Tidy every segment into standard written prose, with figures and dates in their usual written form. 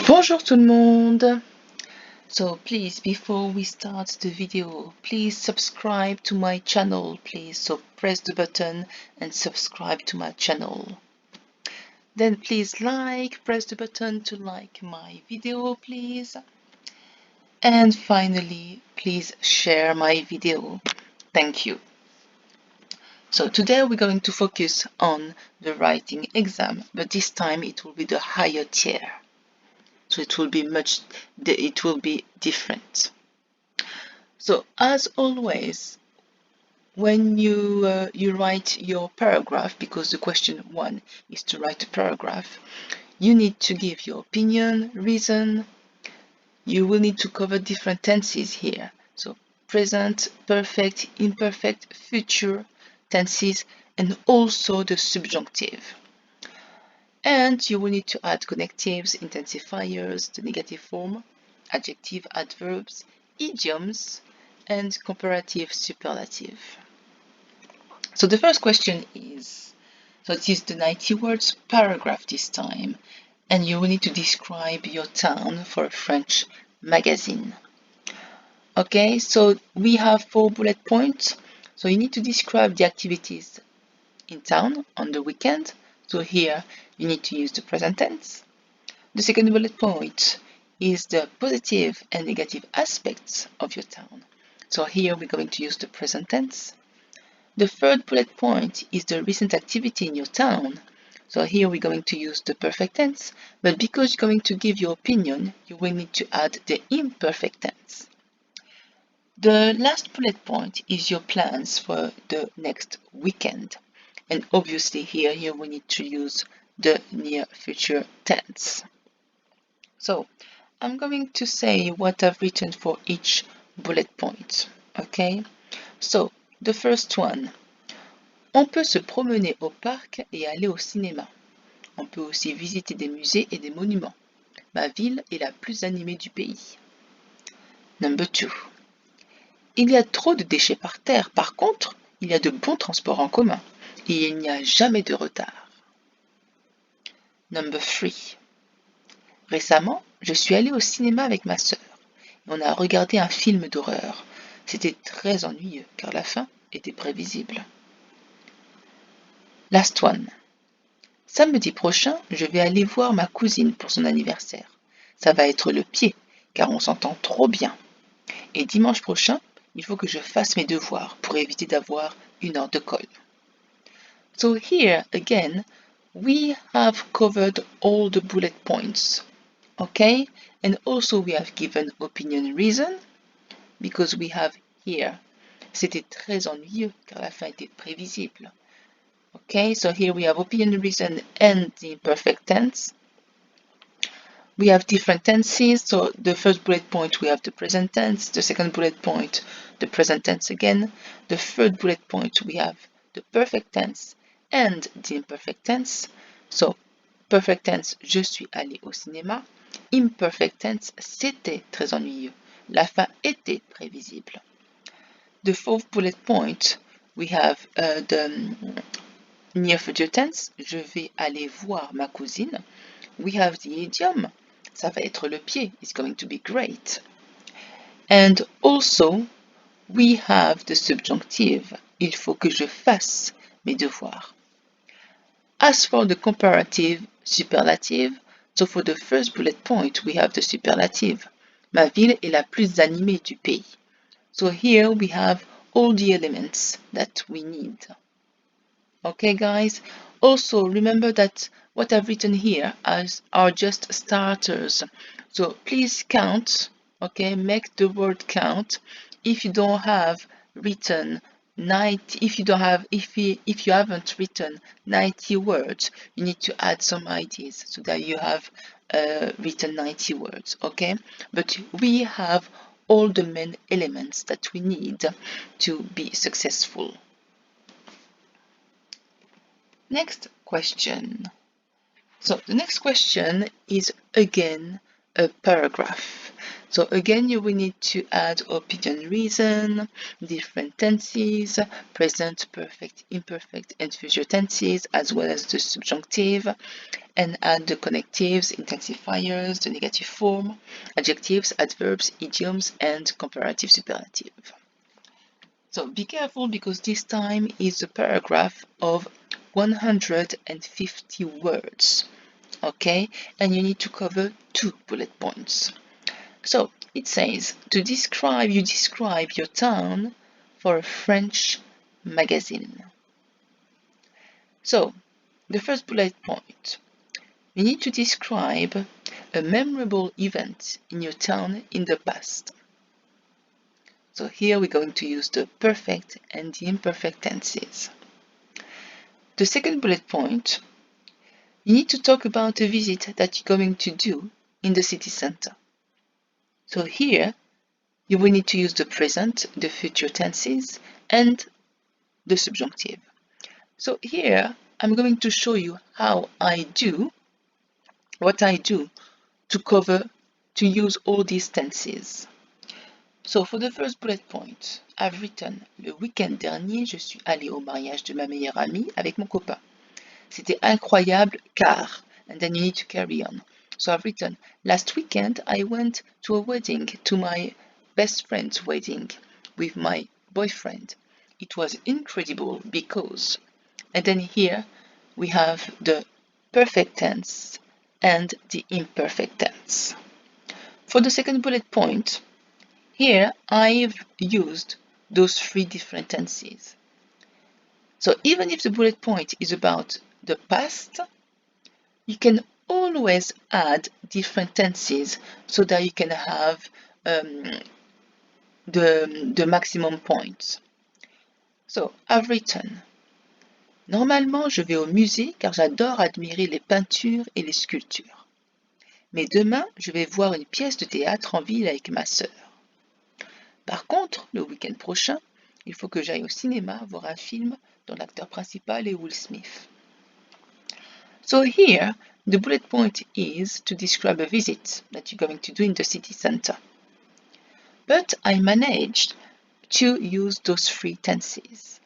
Bonjour tout le monde. So please, before we start the video, please subscribe to my channel, please. So press the button and subscribe to my channel. Then please press the button to like my video, please. And finally, please share my video. Thank you. So today we're going to focus on the writing exam, but this time it will be the higher tier. So it will be different. So as always, when you write your paragraph, because the question 1 is to write a paragraph, you need to give your opinion, reason. You will need to cover different tenses here. So present, perfect, imperfect, future tenses, and also the subjunctive. And you will need to add connectives, intensifiers, the negative form, adjective, adverbs, idioms, and comparative superlative. So the first question is, so it is the 90 words paragraph this time, and you will need to describe your town for a French magazine. Okay, so we have 4 bullet points. So you need to describe the activities in town on the weekend. So here you need to use the present tense. The second bullet point is the positive and negative aspects of your town. So here we're going to use the present tense. The third bullet point is the recent activity in your town. So here we're going to use the perfect tense, but because you're going to give your opinion, you will need to add the imperfect tense. The last bullet point is your plans for the next weekend. And obviously here you will need to use the near future tense. So I'm going to say what I've written for each bullet point. Okay? So the first one. On peut se promener au parc et aller au cinéma. On peut aussi visiter des musées et des monuments. Ma ville est la plus animée du pays. Number 2. Il y a trop de déchets par terre. Par contre, il y a de bons transports en commun et il n'y a jamais de retard. Number 3. Récemment, je suis allée au cinéma avec ma sœur et on a regardé un film d'horreur. C'était très ennuyeux car la fin était prévisible. Last one. Samedi prochain, je vais aller voir ma cousine pour son anniversaire. Ça va être le pied car on s'entend trop bien. Et dimanche prochain, il faut que je fasse mes devoirs pour éviter d'avoir une heure de colle. So here again, we have covered all the bullet points. Okay, and also we have given opinion reason because we have here c'était très ennuyeux car la fin était prévisible. Okay, so here we have opinion reason and the imperfect tense. We have different tenses, so the first bullet point we have the present tense, the second bullet point the present tense again, the third bullet point we have the perfect tense and the imperfect tense. So perfect tense, je suis allé au cinéma. Imperfect tense, c'était très ennuyeux. La fin était prévisible. The fourth bullet point, we have the near future tense, je vais aller voir ma cousine. We have the idiom, ça va être le pied, it's going to be great. And also, we have the subjunctive, il faut que je fasse mes devoirs. As for the comparative superlative, so for the first bullet point, we have the superlative. Ma ville est la plus animée du pays. So here we have all the elements that we need. Okay, guys? Also, remember that what I've written here are just starters. So please count, okay? Make the word count. If you don't have written 90, if you haven't written 90 words, you need to add some ideas so that you have written 90 words, okay? But we have all the main elements that we need to be successful. Next question. So the next question is again a paragraph. So again, you will need to add opinion reason, different tenses, present, perfect, imperfect, and future tenses, as well as the subjunctive. and add the connectives, intensifiers, the negative form, adjectives, adverbs, idioms, and comparative superlative. So be careful because this time is a paragraph of 150 words, okay? And you need to cover 2 bullet points. So it says, you describe your town for a French magazine. So the first bullet point, you need to describe a memorable event in your town in the past. So here we're going to use the perfect and the imperfect tenses. The second bullet point, you need to talk about a visit that you're going to do in the city center. So here you will need to use the present, the future tenses, and the subjunctive. So here I'm going to show you how I do, what I do to use all these tenses. So for the first bullet point, I've written, le week-end dernier, je suis allé au mariage de ma meilleure amie avec mon copain. C'était incroyable car, and then you need to carry on. So I've written, last weekend I went to a wedding, to my best friend's wedding with my boyfriend. It was incredible because, and then here we have the perfect tense and the imperfect tense. For the second bullet point, here I've used those 3 different tenses. So even if the bullet point is about the past, you can always add different tenses so that you can have the maximum points. So I've written, normalement je vais au musée car j'adore admirer les peintures et les sculptures. Mais demain, je vais voir une pièce de théâtre en ville avec ma sœur. Par contre, le week-end prochain, il faut que j'aille au cinéma voir un film dont l'acteur principal est Will Smith. So here, the bullet point is to describe a visit that you're going to do in the city center. But I managed to use those 3 tenses.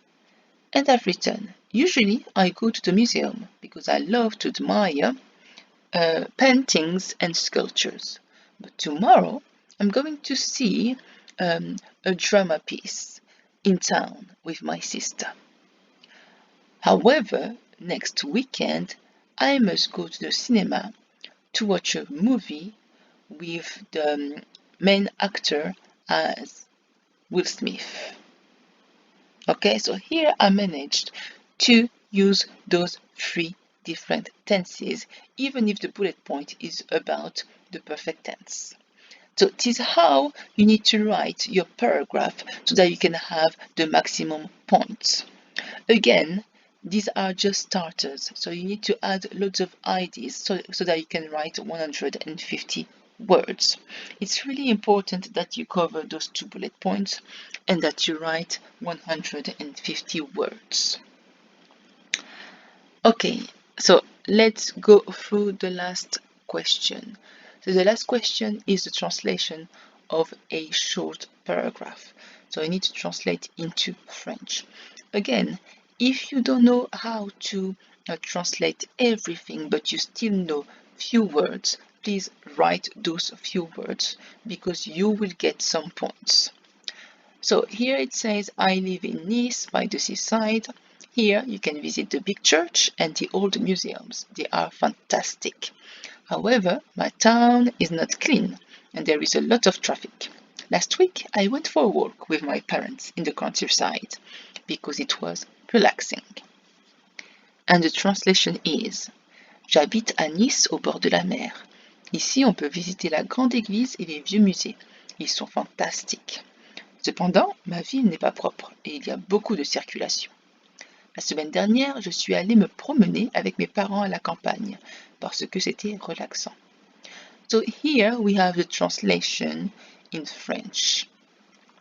And I've written, usually I go to the museum because I love to admire paintings and sculptures. But tomorrow, I'm going to see a drama piece in town with my sister. However, next weekend, I must go to the cinema to watch a movie with the main actor as Will Smith. Okay, so here I managed to use those 3 different tenses, even if the bullet point is about the perfect tense. So this is how you need to write your paragraph so that you can have the maximum points. Again, these are just starters, so you need to add loads of ideas so that you can write 150 words. It's really important that you cover those 2 bullet points and that you write 150 words. Okay, so let's go through the last question. So the last question is the translation of a short paragraph. So you need to translate into French. Again, if you don't know how to translate everything, but you still know few words, please write those few words because you will get some points. So here it says, I live in Nice by the seaside. Here you can visit the big church and the old museums. They are fantastic. However, my town is not clean and there is a lot of traffic. Last week I went for a walk with my parents in the countryside because it was relaxing. And the translation is, j'habite à Nice au bord de la mer. Ici on peut visiter la grande église et les vieux musées. Ils sont fantastiques. Cependant, ma ville n'est pas propre et il y a beaucoup de circulation. La semaine dernière, je suis allée me promener avec mes parents à la campagne parce que c'était relaxant. So here we have the translation in French.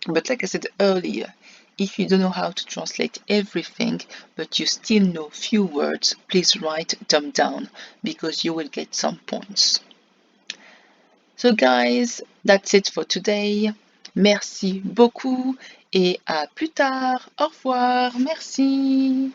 But like I said earlier, if you don't know how to translate everything, but you still know few words, please write them down because you will get some points. So guys, that's it for today. Merci beaucoup et à plus tard. Au revoir. Merci.